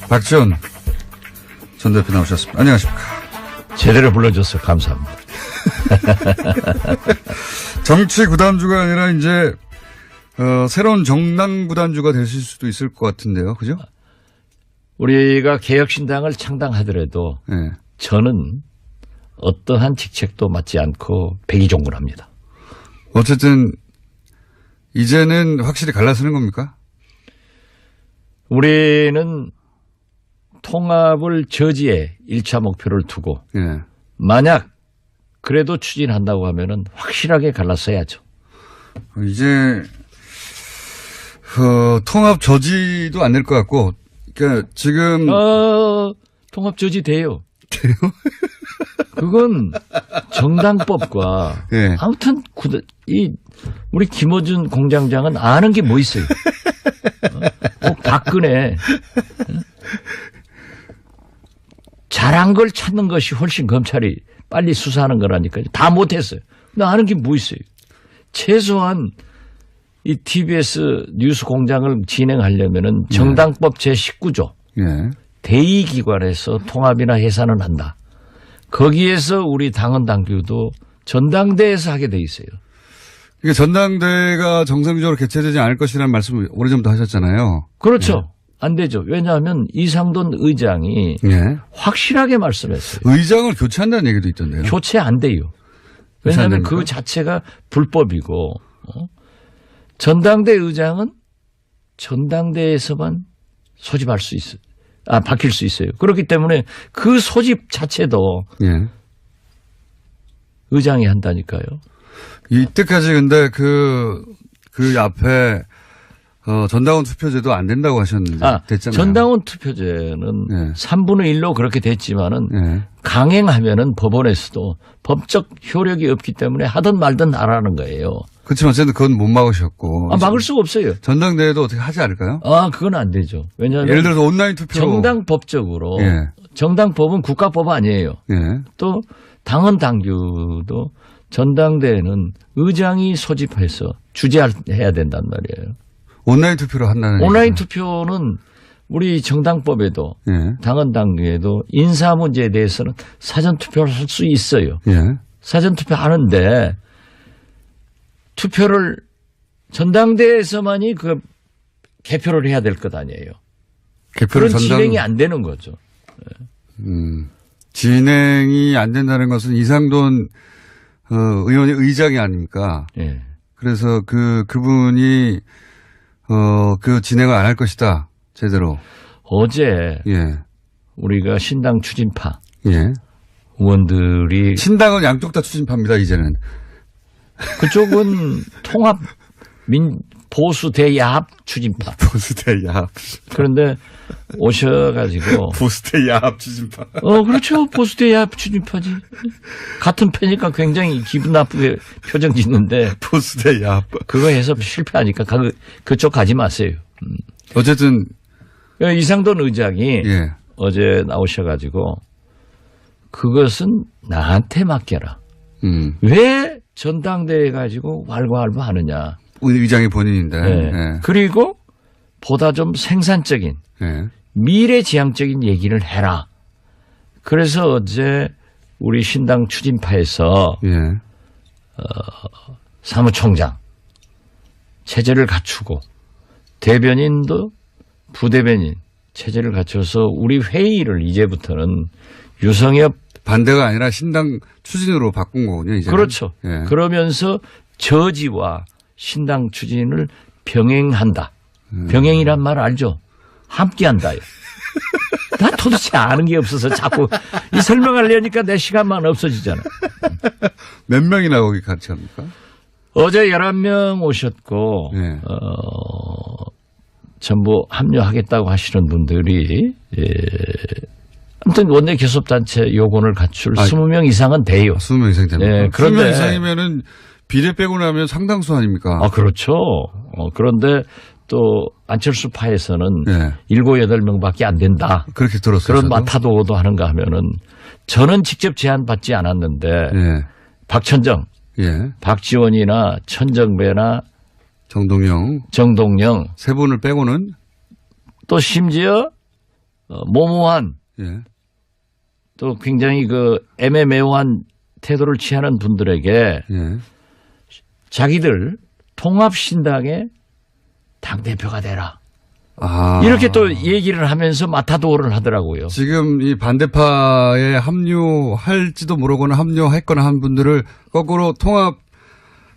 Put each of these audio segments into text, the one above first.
박지원 전 대표 나오셨습니다. 안녕하십니까. 제대로 불러줘서 감사합니다. 정치 구단주가 아니라 이제 새로운 정당 구단주가 되실 수도 있을 것 같은데요. 그죠? 우리가 개혁신당을 창당하더라도 네. 저는 어떠한 직책도 맡지 않고 백의종군합니다. 어쨌든 이제는 확실히 갈라서는 겁니까? 우리는 통합을 저지에 1차 목표를 두고 예. 만약 그래도 추진한다고 하면은 확실하게 갈라서야죠. 이제 통합 저지도 안 될 것 같고, 그러니까 지금 통합 저지 돼요. 돼요? 그건 정당법과 예. 아무튼 우리 김어준 공장장은 아는 게 뭐 있어요. 꼭 박근혜 잘한 걸 찾는 것이 훨씬 검찰이 빨리 수사하는 거라니까요. 다 못했어요. 근데 아는 게 뭐 있어요. 최소한 이 TBS 뉴스 공장을 진행하려면은 정당법 제19조 예. 대의기관에서 통합이나 해산을 한다. 거기에서 우리 당헌 당규도 전당대회에서 하게 돼 있어요. 이게 전당대회가 정상적으로 개최되지 않을 것이라는 말씀을 오래전부터 하셨잖아요. 그렇죠. 예. 안 되죠. 왜냐하면 이상돈 의장이 예. 확실하게 말씀했어요. 의장을 교체한다는 얘기도 있던데요. 교체 안 돼요. 왜냐하면 그 자체가 불법이고 전당대 의장은 전당대에서만 소집할 수 있어요. 바뀔 수 있어요. 그렇기 때문에 그 소집 자체도 예. 의장이 한다니까요. 이때까지 근데 그 앞에 전당원 투표제도 안 된다고 하셨는데 됐잖아요. 전당원 투표제는 네. 3분의 1로 그렇게 됐지만은 네. 강행하면은 법원에서도 법적 효력이 없기 때문에 하든 말든 하라는 거예요. 그렇지만 어쨌든 그건 못 막으셨고. 막을 수가 없어요. 전당대회도 어떻게 하지 않을까요? 그건 안 되죠. 왜냐하면 예를 들어서 온라인 투표. 정당법적으로 예. 정당법은 국가법 아니에요. 예. 또 당헌 당규도 전당대회는 의장이 소집해서 주재해야 된단 말이에요. 온라인 투표로 한다는 온라인 얘기죠. 투표는 우리 정당법에도 예. 당헌 당규에도 인사 문제에 대해서는 사전 투표를 할 수 있어요. 예. 사전 투표 하는데 투표를 전당대회에서만이 그 개표를 해야 될 것 아니에요. 개표를 그런 진행이 안 되는 거죠. 진행이 안 된다는 것은 이상돈 의원이 의장이 아닙니까? 예. 그래서 그분이 그 진행을 안 할 것이다. 제대로. 어제 예. 우리가 신당 추진파 예. 의원들이 신당은 양쪽 다 추진파입니다. 이제는. 그쪽은 통합 보수 대야합 추진파. 보수 대야합. 그런데 오셔가지고 보수 대야합 추진파. 그렇죠. 보수 대야합 추진파지. 같은 편이니까 굉장히 기분 나쁘게 표정 짓는데 보수 대야합. 그거 해서 실패하니까 그쪽 가지 마세요. 어쨌든 이상돈 의장이 예. 어제 나오셔가지고 그것은 나한테 맡겨라. 왜 전당대회 가지고 왈가왈부 하느냐. 의장이 본인인데. 네. 예. 그리고 보다 좀 생산적인 예. 미래지향적인 얘기를 해라. 그래서 어제 우리 신당 추진파에서 예. 사무총장 체제를 갖추고 대변인도 부대변인 체제를 갖춰서 우리 회의를 이제부터는 유성엽 반대가 아니라 신당 추진으로 바꾼 거군요. 이제. 그렇죠. 예. 그러면서 저지와 신당 추진을 병행한다. 병행이란 말 알죠? 함께한다요. 나 도대체 아는 게 없어서 자꾸 이 설명하려니까 내 시간만 없어지잖아. 몇 명이나 거기 같이 합니까? 어제 11명 오셨고 네. 전부 합류하겠다고 하시는 분들이 아무튼 원내 교섭단체 요건을 갖출 20명 이상은 돼요. 20명 이상 됩니다. 네, 그런데 20명 이상이면은 비례 빼고 나면 상당수 아닙니까? 그렇죠. 그런데 또 안철수 파에서는 네. 7, 8명밖에 안 된다. 그렇게 들었어요. 그런 저도. 마타도도 하는가 하면은 저는 직접 제안 받지 않았는데 예. 박천정, 예. 박지원이나 천정배나 정동영 정동영 세 분을 빼고는 또 심지어 모모한 예. 또 굉장히 그 애매모호한 태도를 취하는 분들에게 예. 자기들 통합신당의 당대표가 되라. 아. 이렇게 또 얘기를 하면서 마타도어를 하더라고요. 지금 이 반대파에 합류할지도 모르거나 합류했거나 한 분들을 거꾸로 통합,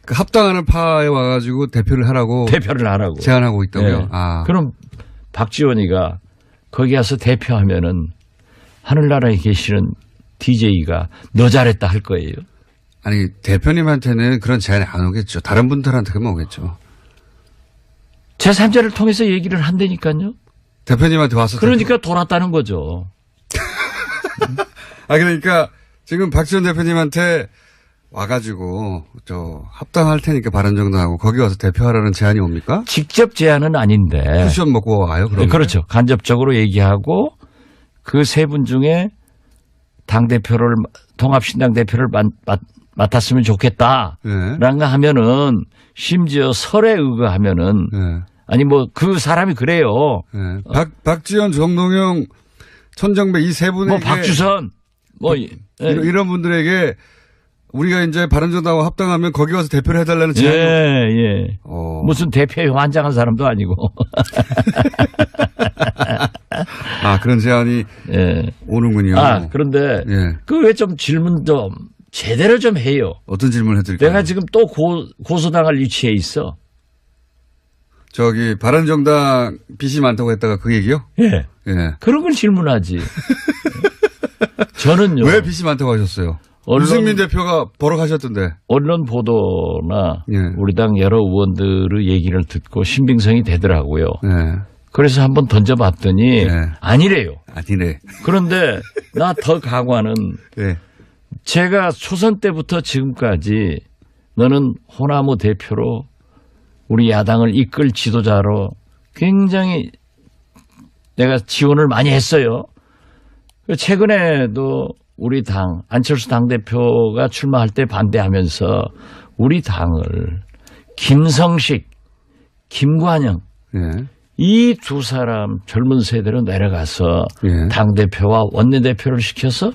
그 합당하는 파에 와가지고 대표를 하라고 제안하고 있다고요. 네. 아. 그럼 박지원이가 거기 가서 대표하면은 하늘나라에 계시는 DJ가 너 잘했다 할 거예요. 아니, 대표님한테는 그런 제안이 안 오겠죠. 다른 분들한테만 오겠죠. 제3자를 통해서 얘기를 한다니까요. 대표님한테 와서. 그러니까 돌았다는 거죠. 아, 그러니까 지금 박지원 대표님한테 와가지고 합당할 테니까 바른정당하고 거기 와서 대표하라는 제안이 옵니까? 직접 제안은 아닌데. 쿠션 먹고 와요, 그러면? 그렇죠. 간접적으로 얘기하고 그 세 분 중에 당대표를, 통합신당 대표를 맡았으면 좋겠다. 네. 라는가 하면은 심지어 설에 의거하면은 네. 아니 뭐 그 사람이 그래요. 네. 박지원, 정동영, 천정배 이 세 분에게. 뭐 박주선 뭐 이런 분들에게 우리가 이제 바른정당하고 합당하면 거기 와서 대표를 해달라는 제안이. 예. 무슨 대표에 환장한 사람도 아니고. 아, 그런 제안이 예. 오는군요. 아, 그런데 예. 그 왜 좀 질문 좀 제대로 좀 해요. 어떤 질문을 해드릴까요? 내가 지금 또 고소당할 위치에 있어. 저기 바른정당 빚이 많다고 했다가 그 얘기요? 예. 예. 그런 걸 질문하지. 저는요. 왜 빚이 많다고 하셨어요? 유승민 대표가 벌어가셨던데. 언론 보도나 예. 우리 당 여러 의원들의 얘기를 듣고 신빙성이 되더라고요. 예. 그래서 한번 던져봤더니 예. 아니래요. 아니래. 그런데 나 더 가관은 예. 제가 초선 때부터 지금까지 너는 호남의 대표로 우리 야당을 이끌 지도자로 굉장히 내가 지원을 많이 했어요. 최근에도 우리 당 안철수 당대표가 출마할 때 반대하면서 우리 당을 김성식, 김관영 예. 이 두 사람 젊은 세대로 내려가서 예. 당대표와 원내대표를 시켜서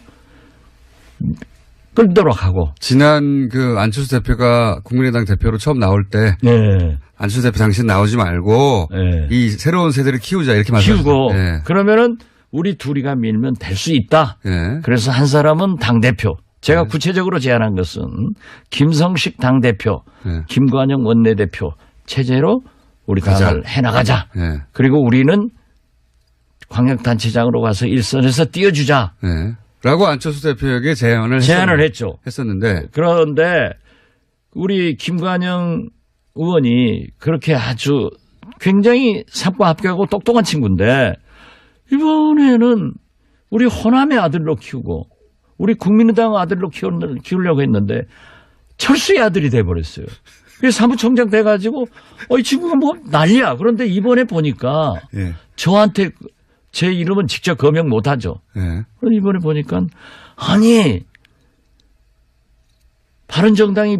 끌도록 하고. 지난 그 안철수 대표가 국민의당 대표로 처음 나올 때. 네. 안철수 대표 당신 나오지 말고. 네. 이 새로운 세대를 키우자 이렇게 말씀하셨어요. 키우고. 예. 그러면은 우리 둘이가 밀면 될 수 있다. 예. 그래서 한 사람은 당대표. 제가 구체적으로 제안한 것은 김성식 당대표, 김관영 원내대표 체제로 우리 당을 해나가자. 예. 그리고 우리는 광역단체장으로 가서 일선에서 띄워주자. 예. 라고 안철수 대표에게 제안을 했죠. 했었는데. 그런데 우리 김관영 의원이 그렇게 아주 굉장히 삼과 합격하고 똑똑한 친구인데 이번에는 우리 호남의 아들로 키우고 우리 국민의당 아들로 키우려고 했는데 철수의 아들이 돼버렸어요. 그래서 사무총장 돼가지고 이 친구가 뭐 난리야. 그런데 이번에 보니까 예. 저한테 제 이름은 직접 거명 못하죠. 예. 그런데 이번에 보니까 아니 바른정당이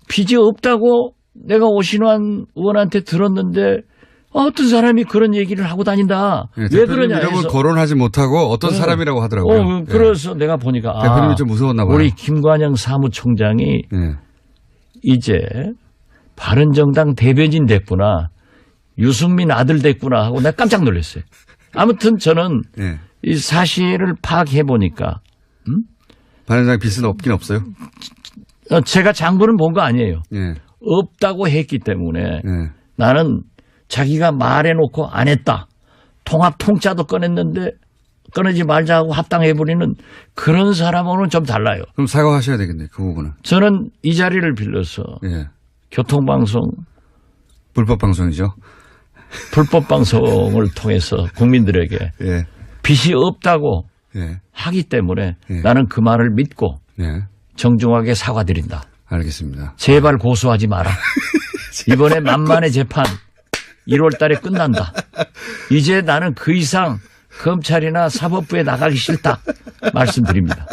빚이 없다고 내가 오신환 의원한테 들었는데 어떤 사람이 그런 얘기를 하고 다닌다. 예, 왜 그러냐 이름을 해서. 거론하지 못하고 어떤 사람이라고 하더라고요. 그래서 내가 보니까 대표님이 좀 무서웠나 봐요. 우리 김관영 사무총장이 예. 이제 바른정당 대변인 됐구나. 유승민 아들 됐구나 하고 내가 깜짝 놀랐어요. 아무튼 저는 예. 이 사실을 파악해 보니까 바른정당 빚은 없긴 없어요. 제가 장부는 본 거 아니에요. 예. 없다고 했기 때문에 예. 나는 자기가 말해놓고 안 했다. 통합 통짜도 꺼냈는데 꺼내지 말자 하고 합당해버리는 그런 사람하고는 좀 달라요. 그럼 사과하셔야 되겠네, 그 부분은. 저는 이 자리를 빌려서 예. 교통방송 불법 방송이죠. 불법 방송을 통해서 국민들에게 예. 빚이 없다고 예. 하기 때문에 예. 나는 그 말을 믿고 예. 정중하게 사과드린다. 알겠습니다. 제발 고소하지 마라. 이번에 만만의 재판 1월 달에 끝난다. 이제 나는 그 이상 검찰이나 사법부에 나가기 싫다. 말씀드립니다.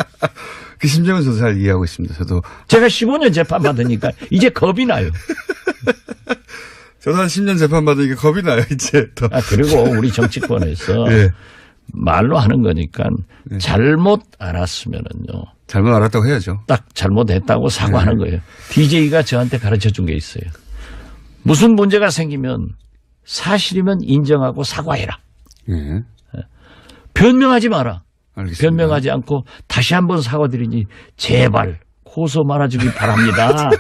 그 심정은 저도 잘 이해하고 있습니다. 저도. 제가 15년 재판 받으니까 이제 겁이 나요. 저도 한 10년 재판 받으니까 겁이 나요, 이제. 또. 그리고 우리 정치권에서 예. 말로 하는 거니까 네. 잘못 알았으면은요. 잘못 알았다고 해야죠. 딱 잘못했다고 사과하는 거예요. DJ가 저한테 가르쳐 준 게 있어요. 무슨 문제가 생기면 사실이면 인정하고 사과해라. 예. 변명하지 마라. 알겠습니다. 변명하지 않고 다시 한번 사과드리니 제발 고소 말아주기 바랍니다.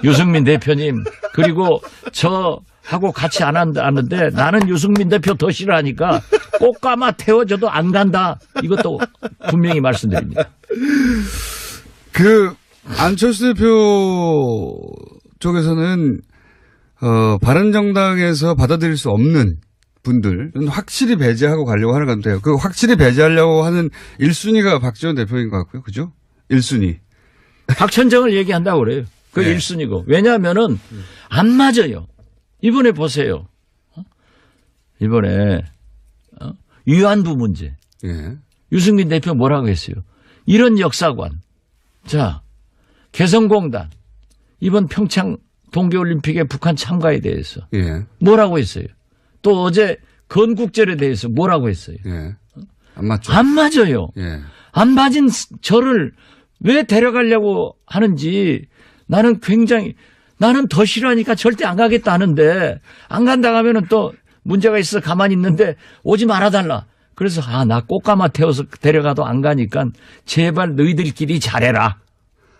유승민 대표님 그리고 저하고 같이 안 하는데 나는 유승민 대표 더 싫어하니까 꽃가마 태워줘도 안 간다. 이것도 분명히 말씀드립니다. 그 안철수 대표 쪽에서는 바른정당에서 받아들일 수 없는 분들은 확실히 배제하고 가려고 하는 것 같아요. 그 확실히 배제하려고 하는 1순위가 박지원 대표인 것 같고요. 그죠? 1순위. 박천정을 얘기한다고 그래요. 그 네. 1순위고. 왜냐하면은 안 맞아요. 이번에 보세요. 이번에 위안부 문제. 예. 유승민 대표 뭐라고 했어요? 이런 역사관. 자, 개성공단. 이번 평창 동계올림픽에 북한 참가에 대해서 예. 뭐라고 했어요? 또 어제 건국절에 대해서 뭐라고 했어요? 예. 안 맞죠? 안 맞아요. 예. 안 맞은 저를 왜 데려가려고 하는지 나는 더 싫어하니까 절대 안 가겠다 하는데 안 간다 하면은 또 문제가 있어 가만히 있는데 오지 말아달라. 그래서 나 꽃가마 태워서 데려가도 안 가니까 제발 너희들끼리 잘해라.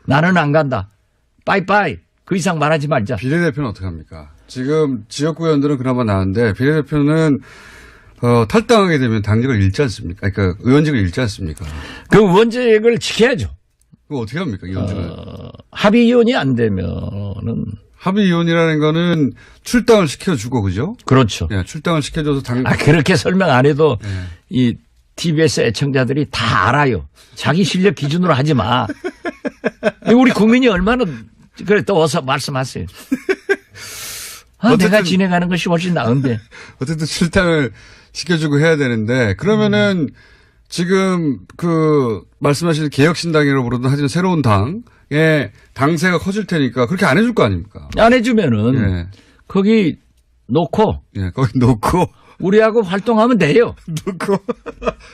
나는 안 간다. 빠이빠이. 그 이상 말하지 말자. 비례대표는 어떻게 합니까? 지금 지역구 의원들은 그나마 나은데 비례대표는 탈당하게 되면 당직을 잃지 않습니까? 그러니까 의원직을 잃지 않습니까? 그 의원직을 지켜야죠. 그거 어떻게 합니까? 의원직을. 합의위원이 안 되면은 합의위원이라는 거는 출당을 시켜주고 그죠? 그렇죠. 예, 출당을 시켜줘서 그렇게 설명 안 해도 예. 이 TBS 애청자들이 다 알아요. 자기 실력 기준으로 하지 마. 우리 국민이 얼마나 그래 또 어서 말씀하세요. 내가 진행하는 것이 훨씬 나은데. 어쨌든 출당을 시켜주고 해야 되는데 그러면은 지금 그 말씀하신 개혁신당이라고 부르던 하지만 새로운 당의 당세가 커질 테니까 그렇게 안 해줄 거 아닙니까? 안 해주면은 예. 거기 놓고 예, 거기 놓고 우리하고 활동하면 돼요. 놓고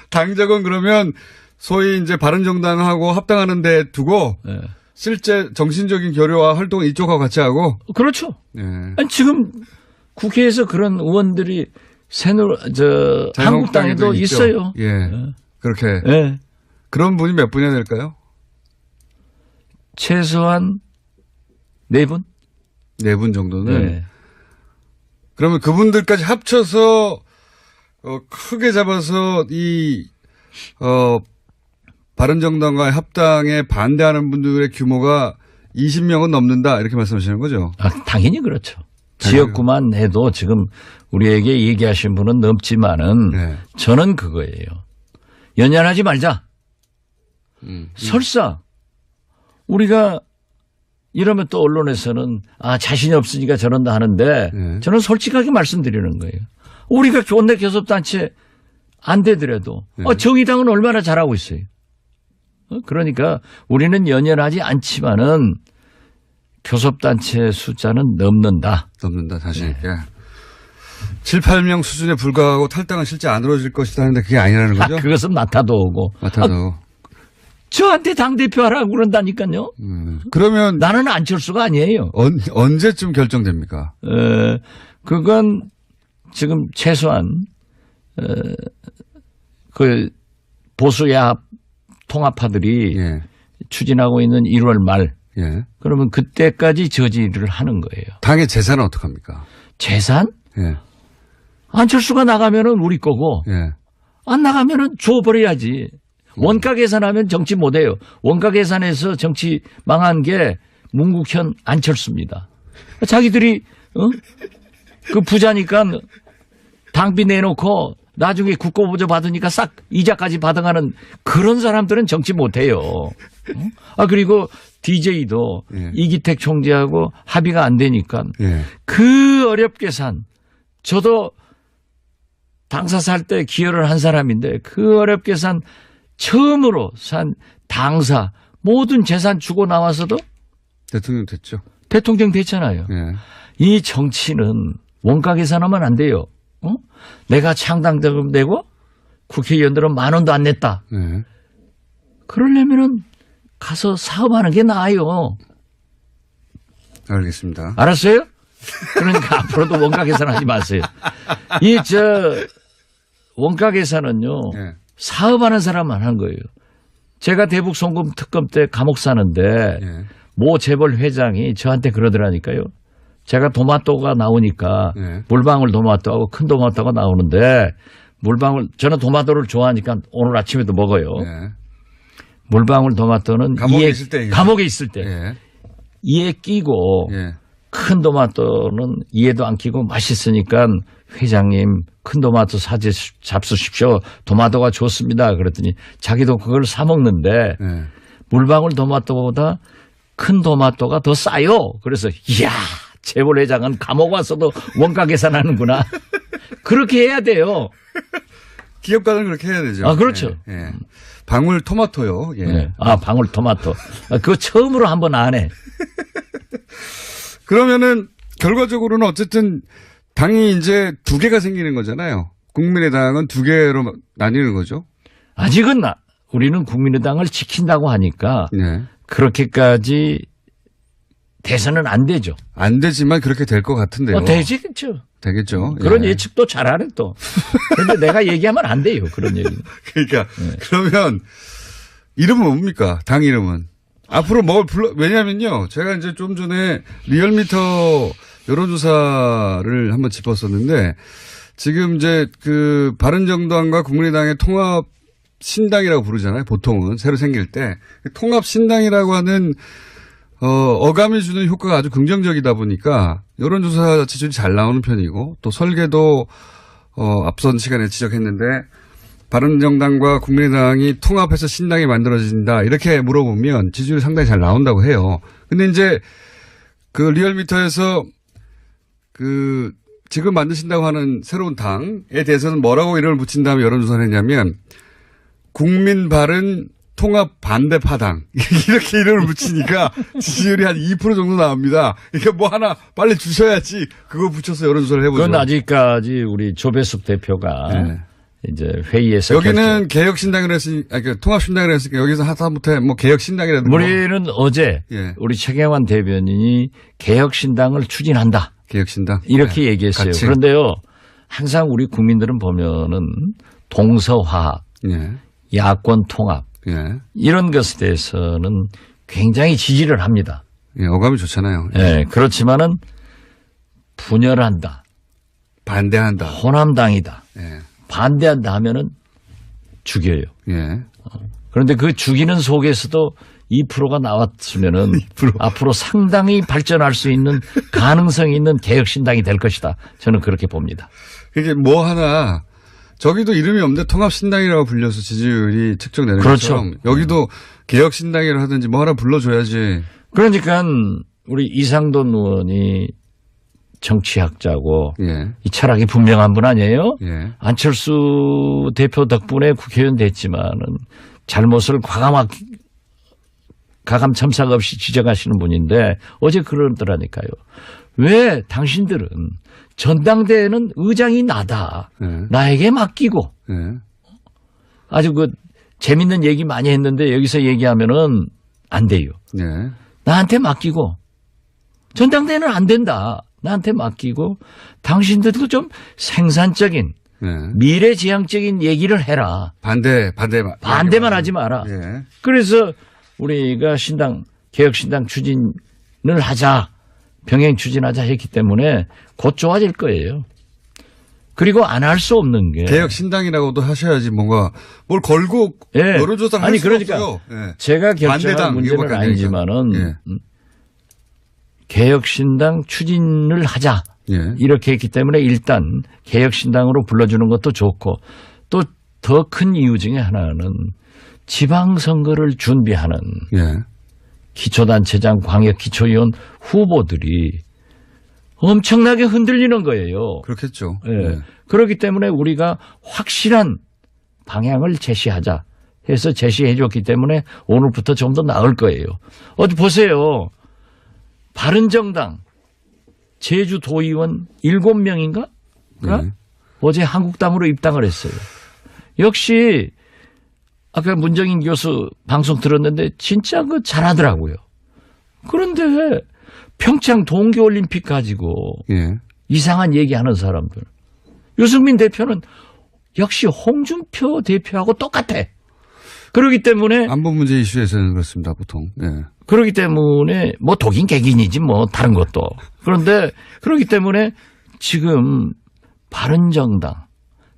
당적은 그러면 소위 이제 바른정당하고 합당하는 데 두고 예. 실제 정신적인 교류와 활동은 이쪽하고 같이 하고. 그렇죠. 예. 아니, 지금 국회에서 그런 의원들이 한국당에도 있어요. 예. 그렇게. 예. 그런 분이 몇 분이나 될까요? 최소한 4분? 4분 정도는. 네. 그러면 그분들까지 합쳐서 크게 잡아서 바른정당과의 합당에 반대하는 분들의 규모가 20명은 넘는다 이렇게 말씀하시는 거죠? 당연히 그렇죠. 지역구만 해도 지금 우리에게 얘기하신 분은 넘지만은 네. 저는 그거예요. 연연하지 말자. 설사 우리가 이러면 또 언론에서는 자신이 없으니까 저런다 하는데 네. 저는 솔직하게 말씀드리는 거예요. 우리가 원내 교섭단체 안 되더라도 네. 정의당은 얼마나 잘하고 있어요. 그러니까 우리는 연연하지 않지만은 교섭단체 숫자는 넘는다. 넘는다 자신 있게. 7, 8명 수준에 불과하고 탈당은 실제 안 이루어질 것이다 하는데 그게 아니라는 거죠? 그것은 맡아도 오고. 저한테 당대표 하라고 그런다니까요. 그러면 나는 안철수가 아니에요. 언제쯤 결정됩니까? 그건 지금 최소한 그 보수야 통합파들이 예. 추진하고 있는 1월 말. 예. 그러면 그때까지 저지를 하는 거예요. 당의 재산은 어떡합니까? 재산? 예. 안철수가 나가면은 우리 거고 예. 안 나가면은 줘버려야지. 원가 계산하면 정치 못해요. 원가 계산해서 정치 망한 게 문국현 안철수입니다. 자기들이 그 부자니까 당비 내놓고 나중에 국고보조 받으니까 싹 이자까지 받아가는 그런 사람들은 정치 못해요. 그리고 DJ도 예. 이기택 총재하고 합의가 안 되니까 예. 그 어렵게 저도 당사 살 때 기여를 한 사람인데 그 어렵게 처음으로 산 당사 모든 재산 주고 나와서도 대통령 됐죠. 대통령 됐잖아요. 예. 이 정치는 원가 계산하면 안 돼요. 내가 창당자금 내고 국회의원들은 10,000원도 안 냈다. 네. 그러려면은 가서 사업하는 게 나아요. 알겠습니다. 알았어요? 그러니까 앞으로도 원가 계산하지 마세요. 원가 계산은요. 네. 사업하는 사람만 하는 거예요. 제가 대북 송금 특검 때 감옥 사는데 네. 모 재벌 회장이 저한테 그러더라니까요. 제가 도마토가 나오니까 네. 물방울 도마토하고 큰 도마토가 나오는데 저는 도마토를 좋아하니까 오늘 아침에도 먹어요. 네. 물방울 도마토는 감옥에 있을 때 예. 이에 끼고 예. 큰 도마토는 이에도 안 끼고 맛있으니까 회장님 큰 도마토 잡수십시오. 도마토가 좋습니다. 그랬더니 자기도 그걸 사 먹는데 예. 물방울 도마토보다 큰 도마토가 더 싸요. 그래서 이야 재벌 회장은 감옥 와서도 원가 계산하는구나. 그렇게 해야 돼요. 기업가는 그렇게 해야 되죠. 아 그렇죠. 예. 예. 방울 토마토요. 예. 네. 아 방울 토마토. 그거 처음으로 한번 안 해. 그러면은 결과적으로는 어쨌든 당이 이제 2개가 생기는 거잖아요. 국민의당은 2개로 나뉘는 거죠. 아직은 우리는 국민의당을 지킨다고 하니까 네. 그렇게까지 돼서는 안 되죠. 안 되지만 그렇게 될 것 같은데요. 되겠죠. 되겠죠. 그런 예. 예측도 잘하네 또. 그런데 내가 얘기하면 안 돼요. 그런 얘기. 그러니까 그러면 이름은 뭡니까? 당 이름은. 앞으로 뭘 왜냐면요. 제가 이제 좀 전에 리얼미터 여론조사를 한번 짚었었는데 지금 이제 그 바른정당과 국민의당의 통합 신당이라고 부르잖아요. 보통은 새로 생길 때 통합 신당이라고 하는 어감이 주는 효과가 아주 긍정적이다 보니까 여론조사 지지율이 잘 나오는 편이고 또 설계도 앞선 시간에 지적했는데 바른정당과 국민의당이 통합해서 신당이 만들어진다 이렇게 물어보면 지지율이 상당히 잘 나온다고 해요. 근데 이제 그 리얼미터에서 그 지금 만드신다고 하는 새로운 당에 대해서는 뭐라고 이름을 붙인 다음에 여론조사를 했냐면 국민바른 통합 반대파당 이렇게 이름을 붙이니까 지지율이 한 2% 정도 나옵니다. 그러니까 뭐 하나 빨리 주셔야지 그거 붙여서 여론조사를 해보죠. 그건 아직까지 우리 조배숙 대표가 네. 이제 회의에서 여기는 개혁신당이라 했으니까 통합신당이라 했으니까 여기서 하다못해 뭐 개혁신당이라든가 우리는 어제 예. 우리 최경환 대변인이 개혁신당을 추진한다. 개혁신당 이렇게 네. 얘기했어요. 같이. 그런데요. 항상 우리 국민들은 보면은 동서화합, 예. 야권 통합 예. 이런 것에 대해서는 굉장히 지지를 합니다. 예. 어감이 좋잖아요. 네, 그렇지만은 분열한다. 반대한다. 호남당이다. 예. 반대한다 하면은 죽여요. 예. 그런데 그 죽이는 속에서도 2%가 나왔으면은 2%. 앞으로 상당히 발전할 수 있는 가능성이 있는 개혁신당이 될 것이다. 저는 그렇게 봅니다. 이게 뭐 하나 저기도 이름이 없는데 통합신당이라고 불려서 지지율이 측정되는 그렇죠. 것처럼 여기도 개혁신당이라 하든지 뭐 하나 불러줘야지. 그러니까 우리 이상돈 의원이 정치학자고 예. 이 철학이 분명한 분 아니에요? 예. 안철수 대표 덕분에 국회의원 됐지만은 잘못을 가감참삭 없이 지적하시는 분인데 어제 그러더라니까요. 왜 당신들은 전당대회는 의장이 나다. 예. 나에게 맡기고 예. 아주 그 재밌는 얘기 많이 했는데 여기서 얘기하면은 안 돼요. 예. 나한테 맡기고 전당대회는 안 된다. 나한테 맡기고 당신들도 좀 생산적인 예. 미래지향적인 얘기를 해라. 반대만 하지 마라. 예. 그래서 우리가 개혁신당 추진을 하자, 병행 추진하자 했기 때문에 곧 좋아질 거예요. 그리고 안 할 수 없는 게 개혁신당이라고도 하셔야지 뭔가 뭘 걸고 예. 여론조사를 할 아니 수가 그러니까 없어요. 예. 제가 결정할 반대당, 문제는 이거밖에 안 아니지만은 되니까. 개혁신당 추진을 하자. 예. 이렇게 했기 때문에 일단 개혁신당으로 불러주는 것도 좋고 또 더 큰 이유 중에 하나는 지방선거를 준비하는 예. 기초단체장, 광역기초위원 후보들이 엄청나게 흔들리는 거예요. 그렇겠죠. 예. 예. 그렇기 때문에 우리가 확실한 방향을 제시하자 해서 제시해 줬기 때문에 오늘부터 좀 더 나을 거예요. 어디 보세요. 바른정당 제주도의원 7명인가? 네. 어제 한국당으로 입당을 했어요. 역시 아까 문정인 교수 방송 들었는데 진짜 그 잘하더라고요. 그런데 평창 동계올림픽 가지고 예. 이상한 얘기하는 사람들. 유승민 대표는 역시 홍준표 대표하고 똑같아. 그렇기 때문에 안보 문제 이슈에서는 그렇습니다, 보통. 예. 그렇기 때문에 뭐 독인 객인이지 뭐 다른 것도. 그런데 그렇기 때문에 지금 바른정당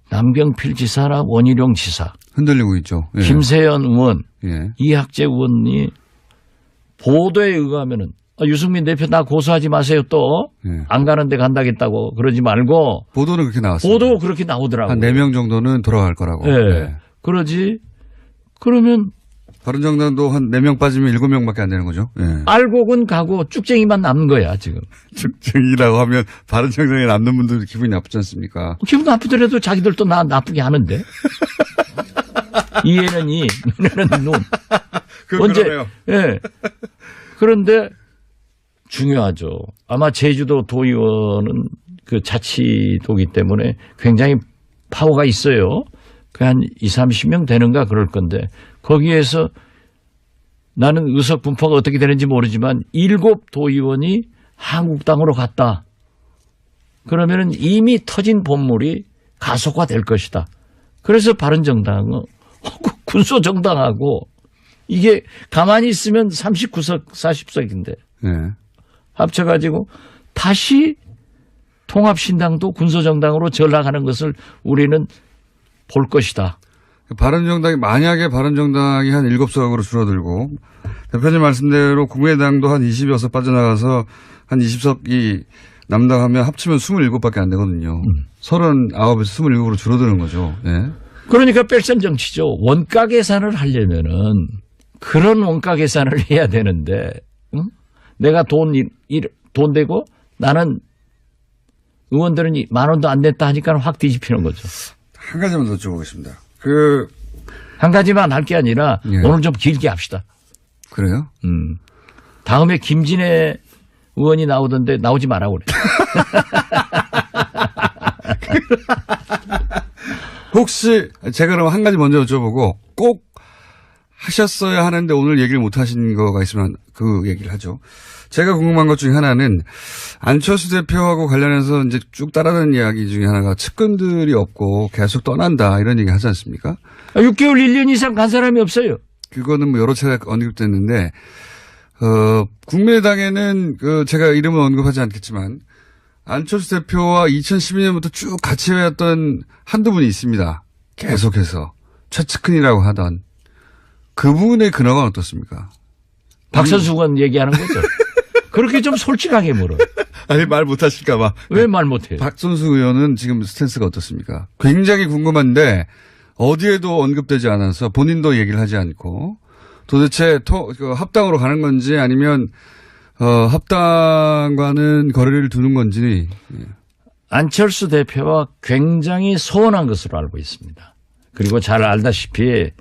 남경필 지사나 원희룡 지사, 흔들리고 있죠. 예. 김세연 의원, 예. 이학재 의원이 보도에 의하면은 유승민 대표 나 고소하지 마세요 또 안 예. 가는데 간다겠다고 그러지 말고 보도는 그렇게 나왔어요. 보도 그렇게 나오더라고요. 한 4명 정도는 돌아갈 거라고. 예. 예. 그러지 그러면 바른정당도 한 4명 빠지면 7명밖에 안 되는 거죠. 예. 알곡은 가고 쭉쟁이만 남는 거야 지금. 측정이라고 하면 바른정당에 남는 분들 기분이 나쁘지 않습니까? 기분 나쁘더라도 자기들도 나 나쁘게 하는데. 이에는 이, 눈에는 눈. 그러네요. 예. 그런데 중요하죠. 아마 제주도 도의원은 그 자치도기 때문에 굉장히 파워가 있어요. 그 한 20-30명 되는가 그럴 건데 거기에서 나는 의석 분포가 어떻게 되는지 모르지만 7 도의원이 한국당으로 갔다. 그러면은 이미 터진 본물이 가속화될 것이다. 그래서 바른정당은 군소정당하고 이게 가만히 있으면 39석, 40석인데 예. 합쳐가지고 다시 통합신당도 군소정당으로 전락하는 것을 우리는 볼 것이다. 바른정당이 만약에 바른정당이 한 7석으로 줄어들고 대표님 말씀대로 국민의당도 한 20여석 빠져나가서 한 20석이 남다 하면 합치면 27밖에 안 되거든요. 39에서 27으로 줄어드는 거죠. 예. 그러니까 뺄셈 정치죠. 원가 계산을 하려면은 그런 원가 계산을 해야 되는데 응? 내가 돈 되고 나는 의원들은 10,000원도 안 냈다 하니까 확 뒤집히는 거죠. 한 가지만 더 여쭤보겠습니다. 한 가지만 할 게 아니라 예. 오늘 좀 길게 합시다. 그래요? 다음에 김진애 의원이 나오던데 나오지 말라고 그래. 혹시 제가 그럼 한 가지 먼저 여쭤보고 꼭 하셨어야 하는데 오늘 얘기를 못 하신 거가 있으면 그 얘기를 하죠. 제가 궁금한 것 중에 하나는 안철수 대표하고 관련해서 이제 쭉 따라다니는 이야기 중에 하나가 측근들이 없고 계속 떠난다 이런 얘기 하지 않습니까? 6개월 1년 이상 간 사람이 없어요. 그거는 뭐 여러 차례 언급됐는데 국민의당에는 제가 이름은 언급하지 않겠지만 안철수 대표와 2012년부터 쭉 같이 해왔던 한두 분이 있습니다. 계속해서 최측근이라고 하던 그분의 근황은 어떻습니까? 박선수 의원 얘기하는 거죠. 그렇게 좀 솔직하게 물어. 아니 말 못하실까 봐. 왜 말 못해요? 박선수 의원은 지금 스탠스가 어떻습니까? 굉장히 궁금한데 어디에도 언급되지 않아서 본인도 얘기를 하지 않고 도대체 합당으로 가는 건지 아니면 합당과는 거리를 두는 건지. 안철수 대표와 굉장히 소원한 것으로 알고 있습니다. 그리고 잘 알다시피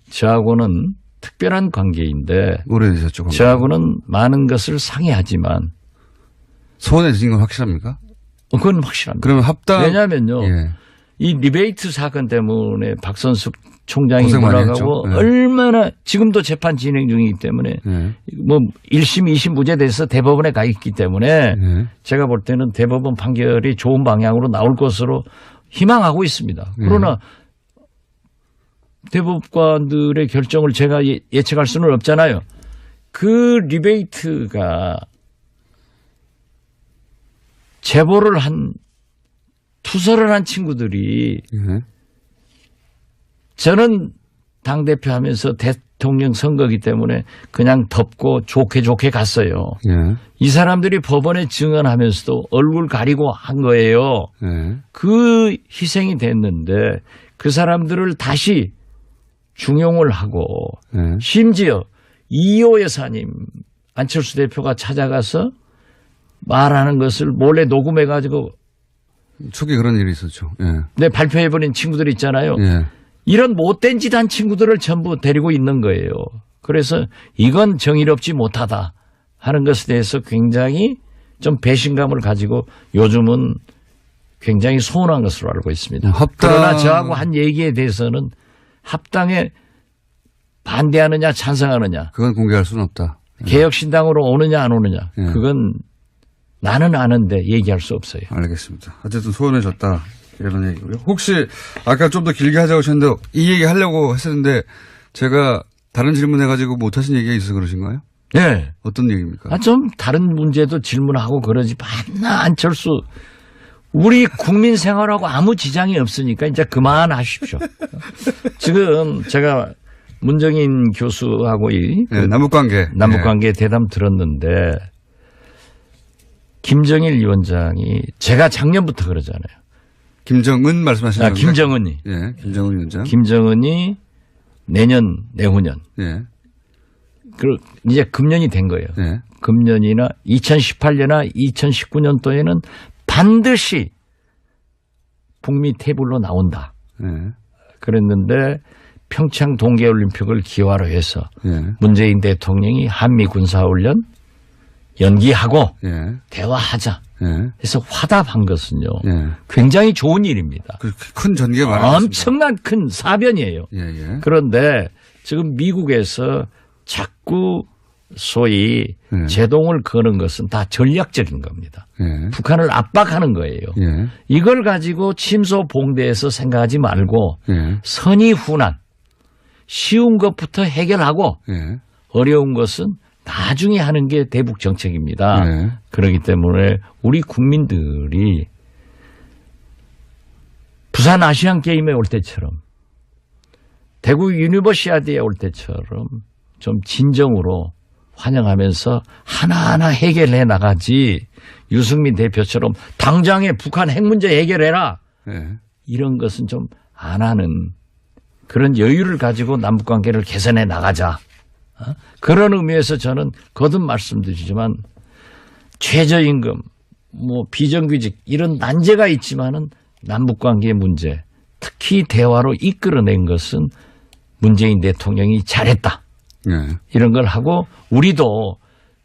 저하고는 특별한 관계인데 오래되셨죠? 저하고는 많은 것을 상의하지만 소원해진 건 확실합니까? 그건 확실합니다. 그러면 합당. 왜냐하면요. 예. 이 리베이트 사건 때문에 박선숙 총장이 고생 많이 몰아가고 했죠. 네. 얼마나 지금도 재판 진행 중이기 때문에 뭐 1심, 2심 무죄돼서 대법원에 가 있기 때문에 제가 볼 때는 대법원 판결이 좋은 방향으로 나올 것으로 희망하고 있습니다. 그러나 대법관들의 결정을 제가 예측할 수는 없잖아요. 그 리베이트가 제보를 투서를 한 친구들이 저는 당대표 하면서 대통령 선거기 때문에 그냥 덮고 좋게 갔어요. 이 사람들이 법원에 증언하면서도 얼굴 가리고 한 거예요. 그 희생이 됐는데 그 사람들을 다시 중용을 하고 심지어 이호 여사님 안철수 대표가 찾아가서 말하는 것을 몰래 녹음해가지고 초기에 그런 일이 있었죠. 네, 발표해버린 친구들 있잖아요. 예. 이런 못된 짓 한 친구들을 전부 데리고 있는 거예요. 그래서 이건 정의롭지 못하다 하는 것에 대해서 굉장히 좀 배신감을 가지고 요즘은 굉장히 소원한 것으로 알고 있습니다. 합당. 그러나 저하고 한 얘기에 대해서는 합당에 반대하느냐 찬성하느냐 그건 공개할 수는 없다. 개혁신당으로 오느냐 안 오느냐 예. 그건 나는 아는데 얘기할 수 없어요. 알겠습니다. 어쨌든 소원해졌다. 이런 얘기고요. 혹시 아까 좀 더 길게 하자고 하셨는데 이 얘기 하려고 했었는데 제가 다른 질문해가지고 못하신 얘기가 있어서 그러신가요? 네. 어떤 얘기입니까? 좀 다른 문제도 질문하고 그러지 만나 안철수 우리 국민 생활하고 아무 지장이 없으니까 이제 그만하십시오. 지금 제가 문정인 교수하고 네, 남북관계 대담 들었는데 김정일 위원장이 제가 작년부터 그러잖아요. 김정은 말씀하시는 건가요? 김정은이. 예, 김정은 위원장. 김정은이 내후년. 예. 이제 금년이 된 거예요. 예. 금년이나 2018년이나 2019년도에는 반드시 북미 테이블로 나온다. 예. 그랬는데 평창 동계올림픽을 기화로 해서 예. 문재인 대통령이 한미 군사훈련 연기하고 예. 대화하자. 예. 해서 화답한 것은요. 예. 굉장히 좋은 일입니다. 큰 전개가 많았습니다. 엄청난 큰 사변이에요. 예, 예. 그런데 지금 미국에서 자꾸 소위 예. 제동을 거는 것은 다 전략적인 겁니다. 예. 북한을 압박하는 거예요. 예. 이걸 가지고 침소봉대해서 생각하지 말고 예. 선의훈안 쉬운 것부터 해결하고 예. 어려운 것은 나중에 하는 게 대북 정책입니다. 네. 그렇기 때문에 우리 국민들이 부산 아시안 게임에 올 때처럼 대구 유니버시아드에 올 때처럼 좀 진정으로 환영하면서 하나하나 해결해 나가지 유승민 대표처럼 당장에 북한 핵 문제 해결해라. 예. 이런 것은 좀 안 하는 그런 여유를 가지고 남북관계를 개선해 나가자. 그런 의미에서 저는 거듭 말씀드리지만 최저임금, 비정규직 이런 난제가 있지만은 남북관계 문제 특히 대화로 이끌어낸 것은 문재인 대통령이 잘했다. 예. 이런 걸 하고 우리도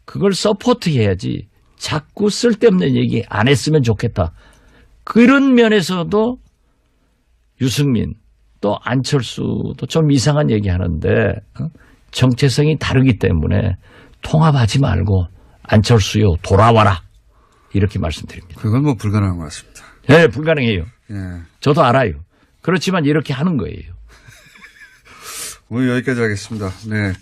그걸 서포트해야지 자꾸 쓸데없는 얘기 안 했으면 좋겠다. 그런 면에서도 유승민 또 안철수도 좀 이상한 얘기하는데 정체성이 다르기 때문에 통합하지 말고 안철수요 돌아와라 이렇게 말씀드립니다. 그건 불가능한 것 같습니다. 네, 불가능해요. 예. 저도 알아요. 그렇지만 이렇게 하는 거예요. 오늘 여기까지 하겠습니다. 네.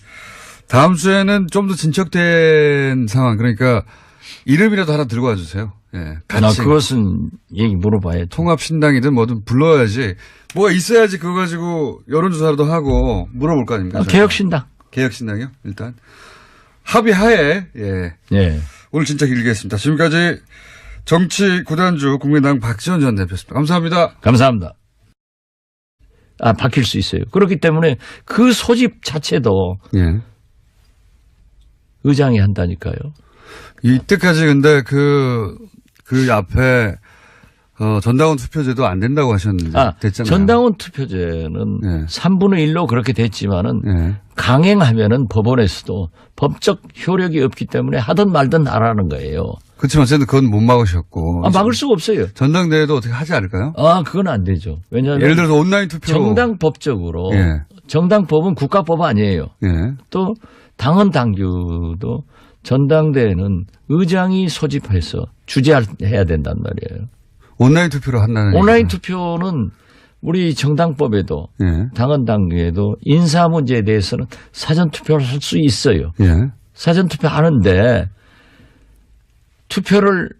다음 주에는 좀 더 진척된 상황 그러니까 이름이라도 하나 들고 와주세요. 예. 같이. 그것은 얘기 물어봐야죠. 통합신당이든 뭐든 불러야지. 뭐가 있어야지 그거 가지고 여론조사라도 하고 물어볼 거 아닙니까? 개혁신당. 개혁신당이요? 일단. 합의하에, 예. 예. 오늘 진짜 길게 했습니다. 지금까지 정치 구단주 국민당 박지원 전 대표였습니다. 감사합니다. 감사합니다. 바뀔 수 있어요. 그렇기 때문에 그 소집 자체도 예. 의장이 한다니까요. 이때까지 근데 그 앞에 전당원 투표제도 안 된다고 하셨는데 됐잖아요. 전당원 투표제는 네. 3분의 1로 그렇게 됐지만은 네. 강행하면은 법원에서도 법적 효력이 없기 때문에 하든 말든 하라는 거예요. 그렇지만 어쨌든 그건 못 막으셨고. 막을 수가 없어요. 전당대회도 어떻게 하지 않을까요? 그건 안 되죠. 왜냐하면 예를 들어서 온라인 투표로. 정당법적으로 예. 정당법은 국가법 아니에요. 예. 또 당헌 당규도 전당대회는 의장이 소집해서 주재해야 된단 말이에요. 온라인 투표로 한다는 온라인 얘기죠. 투표는 우리 정당법에도 예. 당헌 당규에도 인사 문제에 대해서는 사전 투표를 할 수 있어요. 예. 사전 투표 하는데 투표를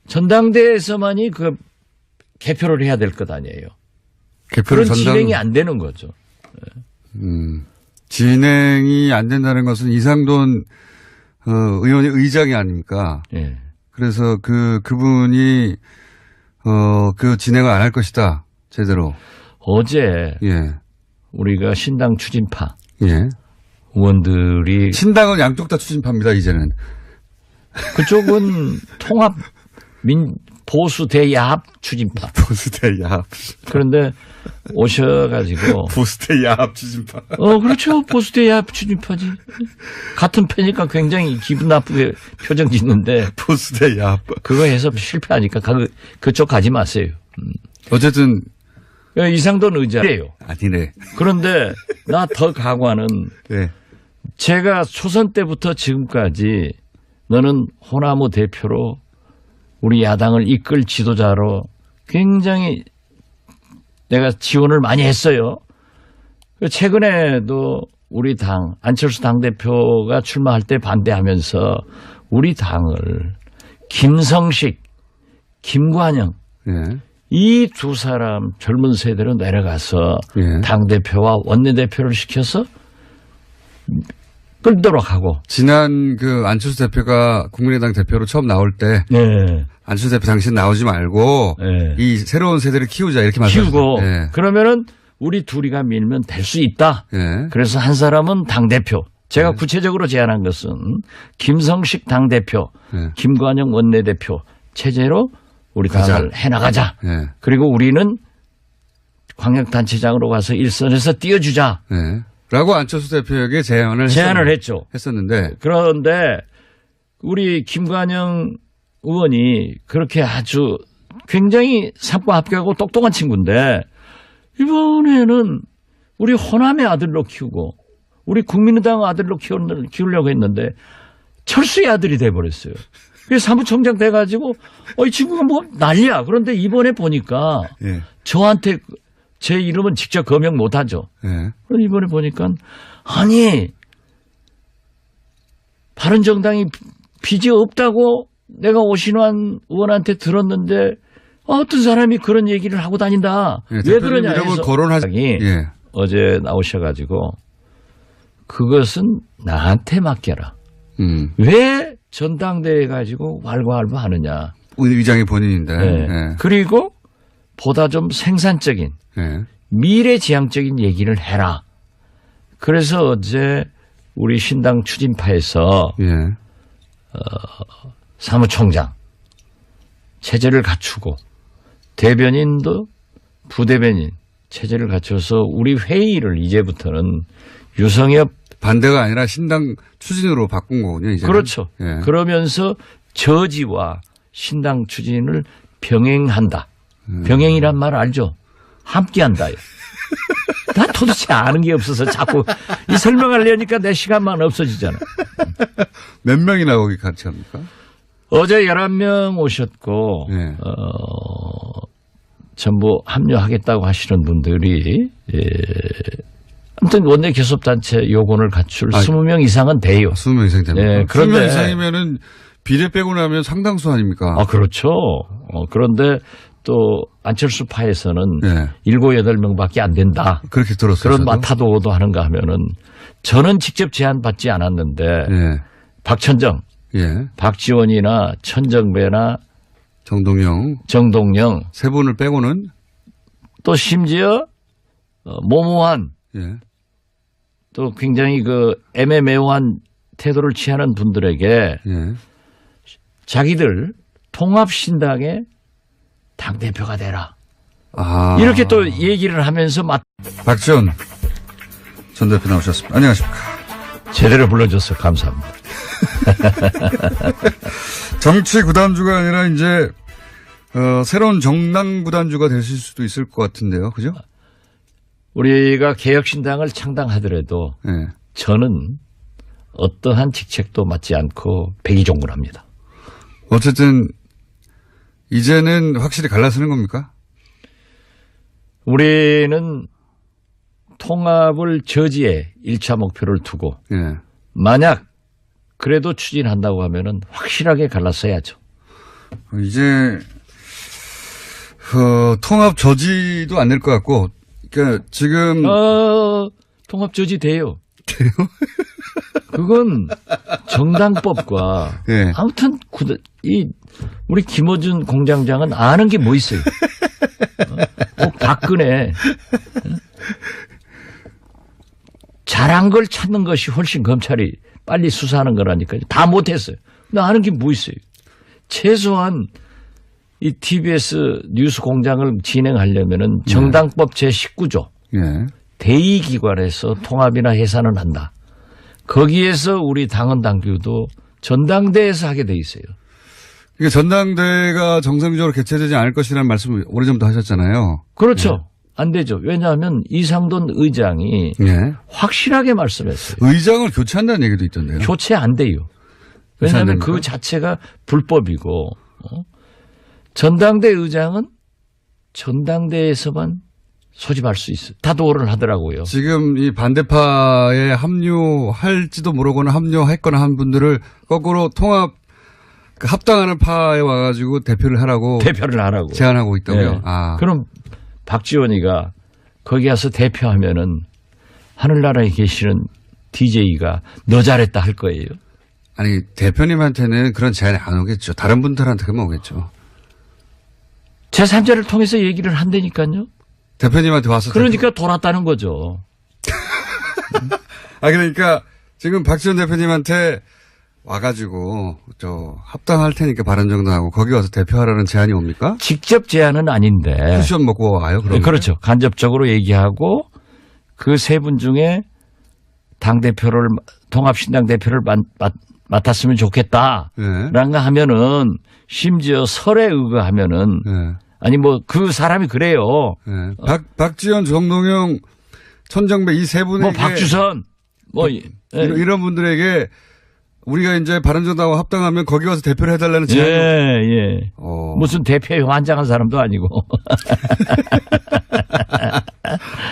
전당대회에서만이 개표를 해야 될 것 아니에요. 개표를 그런 진행이 안 되는 거죠. 진행이 안 된다는 것은 이상돈 의원의 의장이 아닙니까? 예. 그래서 그분이 그 진행을 안 할 것이다. 제대로. 어제 예. 우리가 신당 추진파 예. 의원들이 신당은 양쪽 다 추진파입니다. 이제는. 그쪽은 보수 대야합 추진파. 보수대 야합. 그런데 오셔가지고 보수대 야합 추진파. 그렇죠. 보수 대야합 추진파지. 같은 편이니까 굉장히 기분 나쁘게 표정 짓는데 보수대 야합. 그거 해서 실패하니까 그쪽 가지 마세요. 어쨌든 이상돈 의자예요. 아니네. 그런데 나 더 각오하는 네. 제가 초선 때부터 지금까지 너는 호남우 대표로 우리 야당을 이끌 지도자로 굉장히 내가 지원을 많이 했어요. 최근에도 우리 당 안철수 당대표가 출마할 때 반대하면서 우리 당을 김성식, 김관영 예. 이 두 사람 젊은 세대로 내려가서 예. 당대표와 원내대표를 시켜서 끌도록 하고. 지난 그 안철수 대표가 국민의당 대표로 처음 나올 때 네. 안철수 대표 당신 나오지 말고 네. 이 새로운 세대를 키우자 이렇게 말씀하셨어요. 키우고 예. 그러면은 우리 둘이가 밀면 될 수 있다. 예. 그래서 한 사람은 당대표. 제가 구체적으로 제안한 것은 김성식 당대표, 김관영 원내대표 체제로 우리 당을 해나가자. 예. 그리고 우리는 광역단체장으로 가서 일선에서 띄워주자. 예. 라고 안철수 대표에게 제안을 했죠. 했었는데 그런데 우리 김관영 의원이 그렇게 아주 굉장히 상과 합격하고 똑똑한 친구인데 이번에는 우리 호남의 아들로 키우고 우리 국민의당 아들로 키우려고 했는데 철수의 아들이 돼버렸어요. 그래서 사무총장 돼가지고 이 친구가 뭐 난리야. 그런데 이번에 보니까 예. 저한테 제 이름은 직접 거명 못하죠. 예. 그런데 이번에 보니까 아니 바른정당이 빚이 없다고 내가 오신환 의원한테 들었는데 어떤 사람이 그런 얘기를 하고 다닌다. 예, 왜 그러냐 해서 거론하지. 예. 어제 나오셔가지고 그것은 나한테 맡겨라. 왜 전당대회 가지고 왈가왈부하느냐. 의장이 본인인데. 네. 예. 그리고 보다 좀 생산적인 예. 미래지향적인 얘기를 해라. 그래서 어제 우리 신당 추진파에서 예. 사무총장 체제를 갖추고 대변인도 부대변인 체제를 갖춰서 우리 회의를 이제부터는 유성엽 반대가 아니라 신당 추진으로 바꾼 거군요. 이제. 그렇죠. 예. 그러면서 저지와 신당 추진을 병행한다. 병행이란 말 알죠? 함께한다요. 나 도대체 아는 게 없어서 자꾸 이 설명하려니까 내 시간만 없어지잖아. 몇 명이나 거기 같이 합니까? 어제 11명 오셨고 네. 전부 합류하겠다고 하시는 분들이 아무튼 원내 교섭단체 요건을 갖출 20명 이상은 돼요. 20명 이상 됩니다. 네, 그런데 20명 이상이면은 비례 빼고 나면 상당수 아닙니까? 아, 그렇죠. 그런데 또 안철수 파에서는 네. 7, 8명밖에 안 된다. 그렇게 들었어요. 그런 마타도도 하는가 하면은 저는 직접 제안 받지 않았는데 예. 박천정, 예. 박지원이나 천정배나 정동영 세 분을 빼고는 또 심지어 모모한 예. 또 굉장히 그 애매모호한 태도를 취하는 분들에게 예. 자기들 통합신당의 당대표가 되라. 아. 이렇게 또 얘기를 하면서 박지원 전 대표 나오셨습니다. 안녕하십니까. 제대로 불러줘서 감사합니다. 정치 구단주가 아니라 이제 새로운 정당 구단주가 되실 수도 있을 것 같은데요. 그죠? 우리가 개혁신당을 창당하더라도 네. 저는 어떠한 직책도 맡지 않고 백의종군합니다. 어쨌든 이제는 확실히 갈라서는 겁니까? 우리는 통합을 저지해 1차 목표를 두고 예. 만약 그래도 추진한다고 하면은 확실하게 갈라서야죠. 이제 통합 저지도 안 될 것 같고, 그러니까 지금 통합 저지 돼요. 돼요? 그건 정당법과 예. 아무튼 우리 김어준 공장장은 아는 게 뭐 있어요. 꼭 박근혜 잘한 걸 찾는 것이 훨씬 검찰이 빨리 수사하는 거라니까요. 다 못했어요. 근데 아는 게 뭐 있어요. 최소한 이 TBS 뉴스 공장을 진행하려면은 정당법 제19조 예. 대의기관에서 통합이나 해산을 한다. 거기에서 우리 당원 당규도 전당대회에서 하게 돼 있어요. 이게 전당대회가 정상적으로 개최되지 않을 것이라는 말씀을 오래전부터 하셨잖아요. 그렇죠. 안 되죠. 왜냐하면 이상돈 의장이 예. 확실하게 말씀했어요. 의장을 교체한다는 얘기도 있던데요. 교체 안 돼요. 교체 안 왜냐하면 됩니까? 그 자체가 불법이고 전당대 의장은 전당대회에서만 소집할 수 있어요. 다 도를 하더라고요. 지금 이 반대파에 합류할지도 모르거나 합류했거나 한 분들을 거꾸로 통합 그 합당하는 파에 와가지고 대표를 하라고 대표를 하라고. 제안하고 있다고요. 네. 아. 그럼 박지원이가 거기 가서 대표하면은 하늘나라에 계시는 DJ가 너 잘했다 할 거예요. 아니 대표님한테는 그런 제안이 안 오겠죠. 다른 분들한테만 오겠죠. 제3자를 통해서 얘기를 한다니까요. 대표님한테 와서 그러니까 돌았다는 거죠. 아 그러니까 지금 박지원 대표님한테 와가지고 저 합당할 테니까 바른정당하고 거기 와서 대표하라는 제안이 옵니까? 직접 제안은 아닌데. 쿠션 먹고 와요. 그러면? 그렇죠. 간접적으로 얘기하고 그 세 분 중에 당대표를 통합신당 대표를 맡았으면 좋겠다. 네. 라는 거 하면은 심지어 설에 의거하면은 네. 아니 뭐 그 사람이 그래요. 네. 박지원, 정동영, 천정배 이 세 분에게 뭐 박주선 뭐 이런 분들에게 우리가 이제 바른정당하고 합당하면 거기 와서 대표를 해달라는 제안이 예. 무슨 대표에 환장한 사람도 아니고.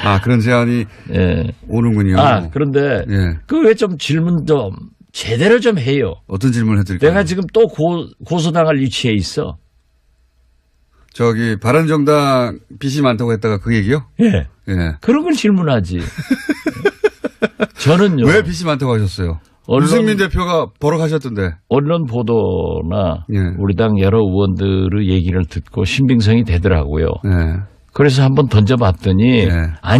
아 그런 제안이 예. 오는군요. 아 그런데 예. 그 왜 좀 질문 좀 제대로 좀 해요. 어떤 질문을 해드릴까요? 내가 지금 또 고소당할 위치에 있어. 저기 바른정당 빚이 많다고 했다가 그 얘기요? 예. 예. 그런 걸 질문하지. 저는요. 왜 빚이 많다고 하셨어요? 유승민 대표가 버럭하셨던데. 언론 보도나 예. 우리 당 여러 의원들의 얘기를 듣고 신빙성이 되더라고요. 예. 그래서 한번 던져봤더니 예. 아니